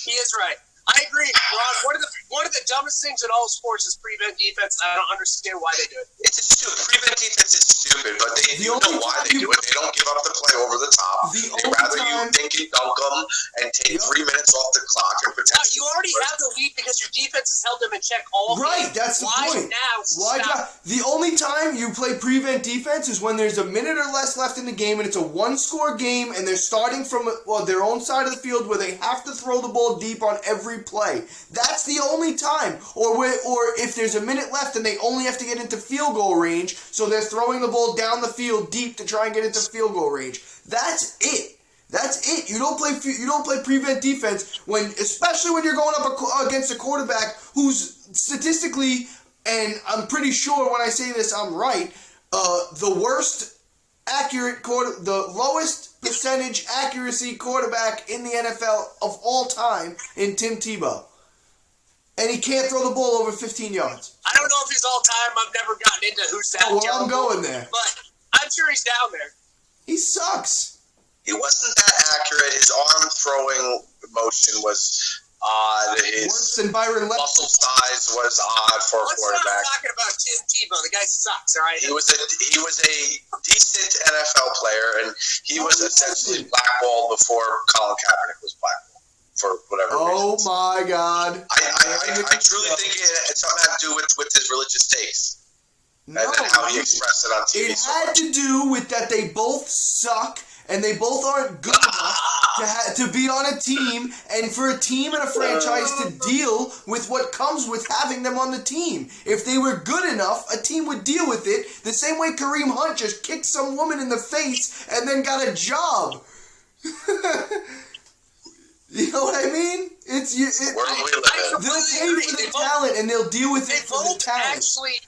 He is right. I agree, Ron. One of the dumbest things in all sports is prevent defense. I don't understand why they do it. It's stupid. Prevent defense is stupid, but you know why they do it. They don't give up the play over the top. They'd rather you dink and dunk them and take 3 minutes off the clock and potentially. You already have the lead because your defense has held them in check all game. Right, that's the point. Why now? The only time you play prevent defense is when there's a minute or less left in the game and it's a one-score game and they're starting from their own side of the field where they have to throw the ball deep on every play. That's the only time. Or if there's a minute left and they only have to get into field goal range, so they're throwing the ball down the field deep to try and get into field goal range. That's it. That's it. You don't play prevent defense especially when you're going up against a quarterback who's statistically, and I'm pretty sure when I say this I'm right, the worst accurate the lowest percentage accuracy quarterback in the NFL of all time in Tim Tebow. And he can't throw the ball over 15 yards. I don't know if he's all time. I've never gotten into who's that terrible. I'm going there. But I'm sure he's down there. He sucks. He wasn't that accurate. His arm throwing motion was odd. His worse than Byron Leftwich. Muscle size was odd for a quarterback. Let's not talking about Tim Tebow. The guy sucks, all right? He was a decent NFL player, and he was essentially blackballed before Colin Kaepernick was blackballed for whatever reason. Oh my God! I truly think it something had to do with his religious takes. And how he expressed it on TV. It had to do with that they both suck, and they both aren't good enough to be on a team, and for a team and a franchise to deal with what comes with having them on the team. If they were good enough, a team would deal with it the same way Kareem Hunt just kicked some woman in the face and then got a job. You know what I mean? They'll pay for the talent and they'll deal with it for the talent. Actually,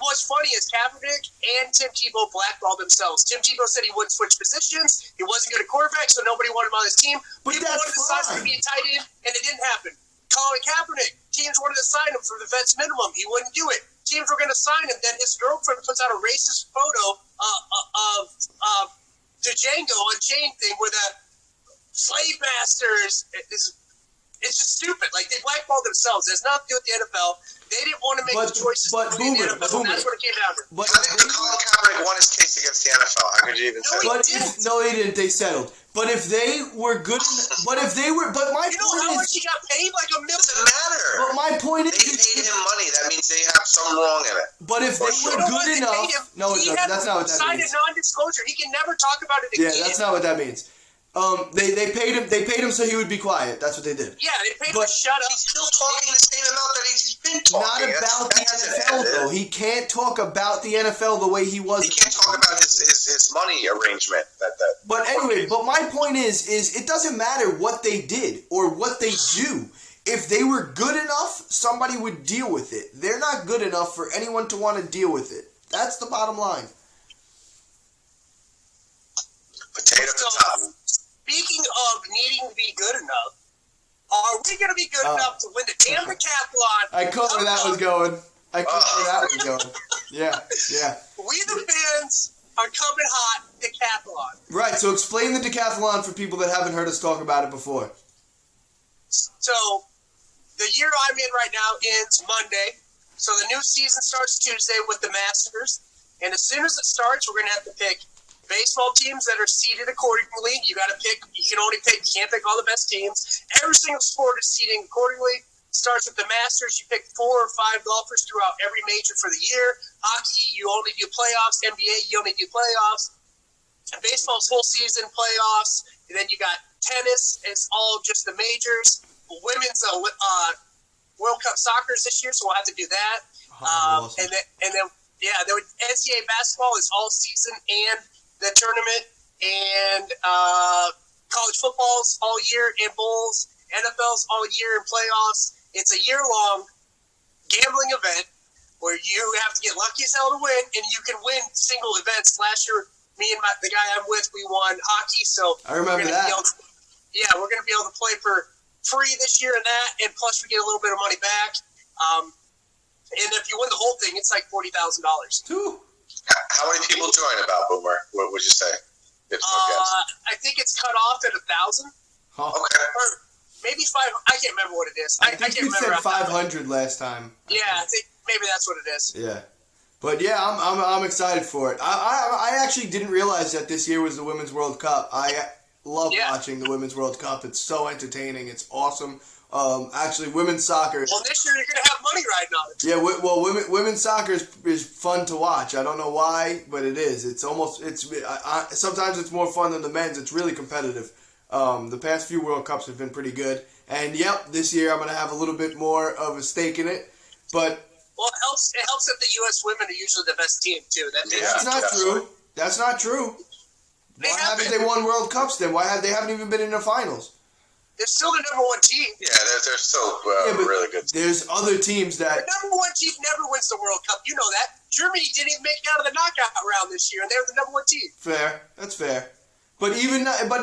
what's funny is Kaepernick and Tim Tebow blackballed themselves. Tim Tebow said he wouldn't switch positions. He wasn't good at quarterback, so nobody wanted him on his team. But people wanted to sign him to be a tight end, and it didn't happen. Colin Kaepernick, teams wanted to sign him for the vets minimum. He wouldn't do it. Teams were going to sign him. Then his girlfriend puts out a racist photo of the Django Unchained thing where the slave masters is. It's just stupid. Like, they blackballed themselves. It has nothing to do with the NFL. They didn't want to make the choices to be in the NFL. That's what it came down to. But Colin Kaepernick won his case against the NFL. How could you even say that? No, he didn't. They settled. But if they were good, but my You know how much point is, he got paid? Like $1 million. Doesn't matter. but my point They is, paid him money. That means they have something wrong in it. but if they were good enough, no, that's not what that signed means. a non-disclosure. He can never talk about it Yeah, again. that's not what that means. They paid him so he would be quiet. That's what they did. Yeah, they paid him to shut up. He's still talking the same amount that he's been talking. Not about the NFL though. He can't talk about the NFL the way he was. He can't talk about his money arrangement. But anyway, but my point is it doesn't matter what they did or what they do. If they were good enough, somebody would deal with it. They're not good enough for anyone to want to deal with it. That's the bottom line. Potato to top. Speaking of needing to be good enough, are we going to be good enough to win the damn decathlon? I caught where that was going. Yeah. We the fans are coming hot decathlon. Right, so explain the decathlon for people that haven't heard us talk about it before. So, the year I'm in right now ends Monday. So the new season starts Tuesday with the Masters. And as soon as it starts, we're going to have to pick baseball teams that are seeded accordingly. You got to pick. You can only pick. You can't pick all the best teams. Every single sport is seeding accordingly. Starts with the Masters. You pick 4 or 5 golfers throughout every major for the year. Hockey, you only do playoffs. NBA, you only do playoffs. And baseball's full season playoffs. And then you got tennis. It's all just the majors. Women's World Cup soccer this year, so we'll have to do that. Awesome. And then NCAA basketball is all season and the tournament, and college football's all year in bowls, NFL's all year in playoffs. It's a year-long gambling event where you have to get lucky as hell to win, and you can win single events. Last year, me and the guy I'm with, we won hockey, so I remember that. We're going to be able to play for free this year and that, and plus we get a little bit of money back. And if you win the whole thing, it's like $40,000. How many people join about, Boomer? What would you say? I think it's cut off at 1,000. Huh. Okay. Or maybe 5. I can't remember what it is. I think you said 500 last time. Yeah, I think maybe that's what it is. Yeah. But yeah, I'm excited for it. I actually didn't realize that this year was the Women's World Cup. I love watching the Women's World Cup. It's so entertaining. It's awesome. Actually, women's soccer. Well, this year you're going to have money riding on it. Yeah, women's soccer is fun to watch. I don't know why, but it is. It's sometimes it's more fun than the men's. It's really competitive. The past few World Cups have been pretty good. And this year I'm going to have a little bit more of a stake in it. But well, it helps that the U.S. women are usually the best team too. That's not true. That's not true. Why haven't they won World Cups then? They haven't even been in the finals? They're still the number 1 team. Yeah, they're still really good. There's other teams that... The number 1 team never wins the World Cup. You know that. Germany didn't even make it out of the knockout round this year, and they were the number 1 team. Fair. That's fair. But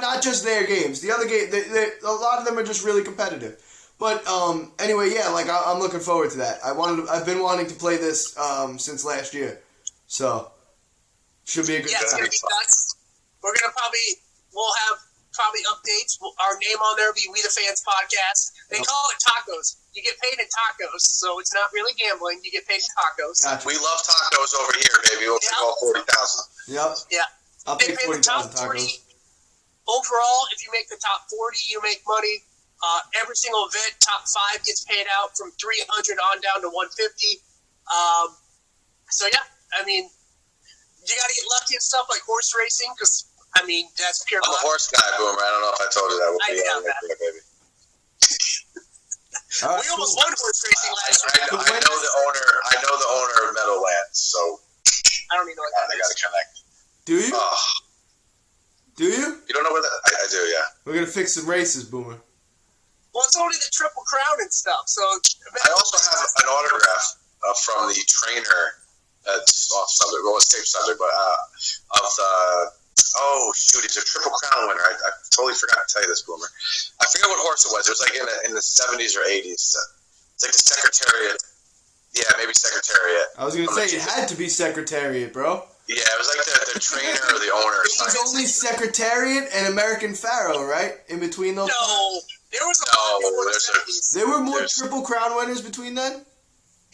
not just their games. The other game, a lot of them are just really competitive. But anyway, I'm looking forward to that. I've been wanting to play this since last year, so should be a good time. It's gonna be nuts. We'll have updates. Our name on there will be We the Fans Podcast. They call it tacos. You get paid in tacos, so it's not really gambling. You get paid in tacos. Gotcha. We love tacos over here, baby. We'll take all 40,000. Yep. Yeah. I'll they take pay the 40,000 top 40. tacos. Overall, if you make the top 40, you make money. Every single event, top 5 gets paid out from 300 on down to 150. So yeah, I mean, you got to get lucky and stuff like horse racing because I mean, that's pure I'm a luck. horse guy, Boomer. I don't know if I told you that. I doubt that. There, baby. All right, We almost won horse racing last I year. know the owner of Meadowlands, so I don't even know what I that got is. to connect. Do you? Do you? You don't know where that? I do, yeah. We're gonna fix some races, Boomer. Well, it's only the Triple Crown and stuff. So I also have an autograph from the trainer. It's off subject. Well, it's tape subject, but of the. Oh shoot! He's a Triple Crown winner. I totally forgot to tell you this, Boomer. I forget what horse it was. It was like in the 70s or 80s. It's like the Secretariat. Yeah, maybe Secretariat. I was gonna say it had to be Secretariat, bro. Yeah, it was like the trainer or the owner. It was only Secretariat and American Pharaoh, right? In between those. no, there was a lot before the 70s. There were more Triple Crown winners between then.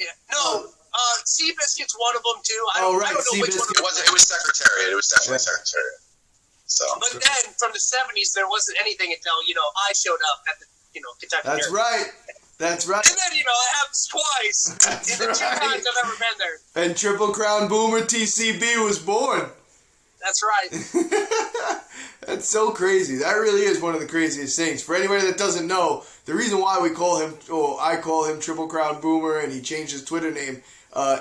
Yeah. No, Seabiscuit's one of them too. I don't know which one. It was Secretariat. It was definitely Secretariat. So. But then from the 70s, there wasn't anything until I showed up at the Kentucky. That's Derby. right. That's right. And then it happens twice. That's in the 2 right. times I've ever been there. And Triple Crown Boomer TCB was born. That's right. That's so crazy. That really is one of the craziest things. For anybody that doesn't know, the reason why I call him Triple Crown Boomer, and he changed his Twitter name.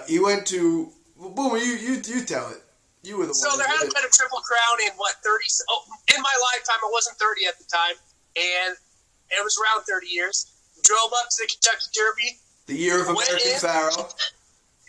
He went to Boomer. You tell it. You were the So one. there hasn't been a Triple Crown in 30? In my lifetime, I wasn't 30 at the time, and it was around 30 years. Drove up to the Kentucky Derby. The year of American Pharaoh.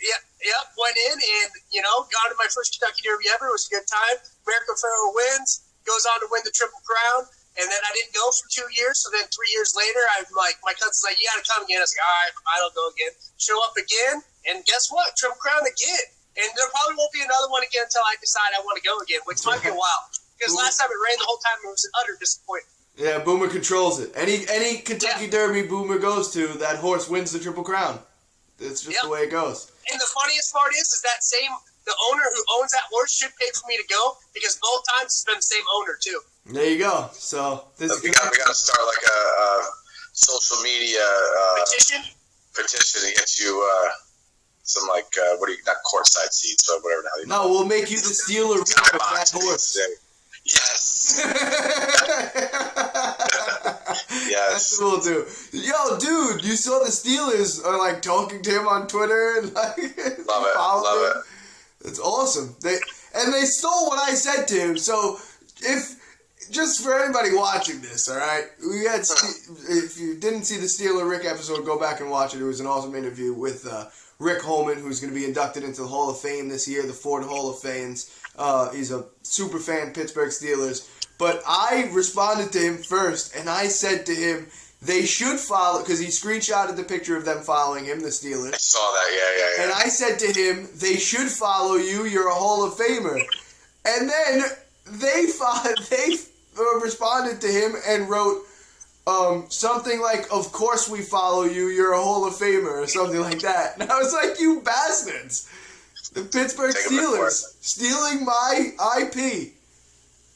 Yep, went in and, got to my first Kentucky Derby ever. It was a good time. American Pharaoh wins, goes on to win the Triple Crown, and then I didn't go for 2 years, so then 3 years later, I'm like, my cousin's like, you got to come again. I was like, all right, I'll go again. Show up again, and guess what? Triple Crown again. And there probably won't be another one again until I decide I want to go again, which might be a while. Because last time it rained the whole time, it was an utter disappointment. Yeah, Boomer controls it. Any Kentucky Derby Boomer goes to, that horse wins the Triple Crown. That's just the way it goes. And the funniest part is that the owner who owns that horse should pay for me to go, because both times it's been the same owner too. There you go. So we got to start like a social media petition to get you some not courtside seats or whatever the hell you No, we'll make you the Steeler of that horse. Yes. Yes. That's what we'll do. Yo, dude, you saw the Steelers are like talking to him on Twitter and like love it. It's awesome. They stole what I said to him. So just for anybody watching this, all right, if you didn't see the Steeler Rick episode, go back and watch it. It was an awesome interview with Rick Holman, who's going to be inducted into the Hall of Fame this year, the Ford Hall of Fames. He's a super fan, Pittsburgh Steelers. But I responded to him first, and I said to him, they should follow, because he screenshotted the picture of them following him, the Steelers. I saw that, yeah. And I said to him, they should follow you, you're a Hall of Famer. And then they responded to him and wrote something like, of course we follow you, you're a Hall of Famer, or something like that. And I was like, you bastards. The Pittsburgh Steelers stealing my IP.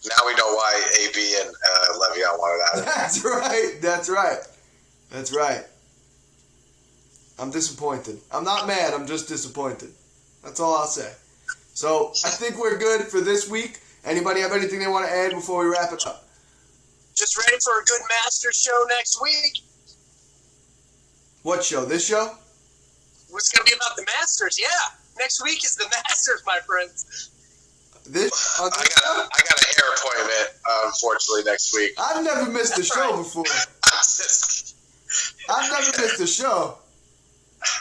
Now we know why AB and Le'Veon wanted out of it. That's right. I'm disappointed. I'm not mad, I'm just disappointed. That's all I'll say. So, I think we're good for this week. Anybody have anything they want to add before we wrap it up? Just ready for a good Masters show next week. What show? This show? It's going to be about the Masters, yeah. Next week is the Masters, my friends. I got a hair appointment, unfortunately, next week. I've never missed a show before. I've never missed a show.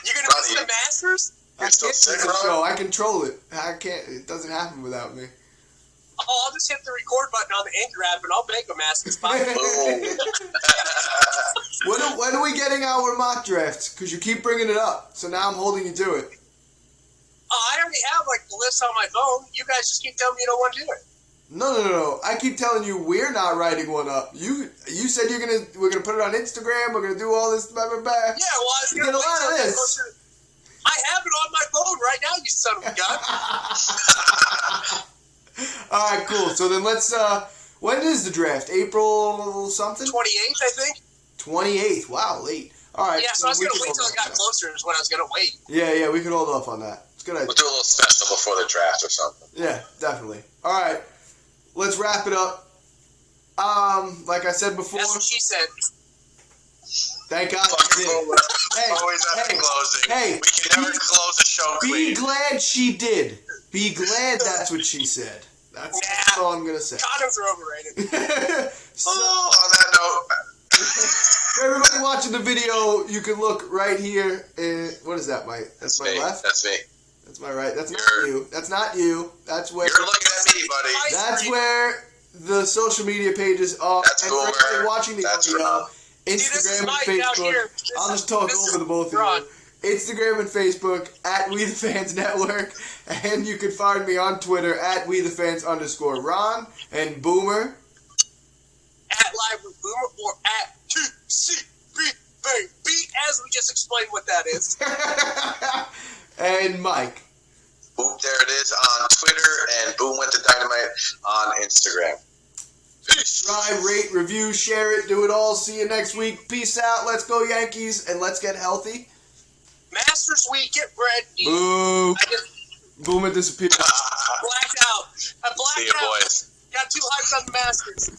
You're going to miss the Masters? I can't miss a show. I control it. I can't. It doesn't happen without me. Oh, I'll just hit the record button on the Anchor app and I'll make a Masters podcast. When are we getting our mock drafts? Because you keep bringing it up. So now I'm holding you to it. I already have the list on my phone. You guys just keep telling me you don't want to do it. No. I keep telling you we're not writing one up. You said we're gonna put it on Instagram. We're gonna do all this. Blah, blah, blah. Yeah, well, I was gonna get a lot of this. I have it on my phone right now. You son of a gun. All right, cool. So then let's. When is the draft? April something? 28th, I think. 28th. Wow, late. All right. Yeah, so I was gonna wait till it got closer. Is when I was gonna wait. Yeah, we could hold off on that. It's a good idea. We'll do a little special before the draft or something. Yeah, definitely. All right. let's wrap it up. Like I said before. That's what she said. Thank God she did. Always after closing. Hey, we can never close a show clean. Be glad she did. Be glad that's what she said. That's all I'm gonna say. Condoms are overrated. So, on that note, for everybody watching the video, you can look right here. What is that, Mike? That's my me. left? That's me. That's my right. That's not You're- you. That's not you. That's where. You're looking at me, buddy. That's where the social media pages are. That's and cool. for everybody watching the That's audio, Ron. Instagram this is and Mike down Facebook. here. I'll just talk over the both of Ron. you. Instagram and Facebook at We the Fans Network, and you can find me on Twitter at WeTheFans_Ron and Boomer. At Live with Boomer or at TCB Baby, as we just explained what that is. And Mike. Boop, there it is on Twitter, and Boom Went to Dynamite on Instagram. Subscribe, rate, review, share it, do it all. See you next week. Peace out. Let's go Yankees, and let's get healthy. Masters week, get ready. Boo. I just Boomer disappeared. blacked out. I blacked See you, out. boys. Got too hyped on the Masters.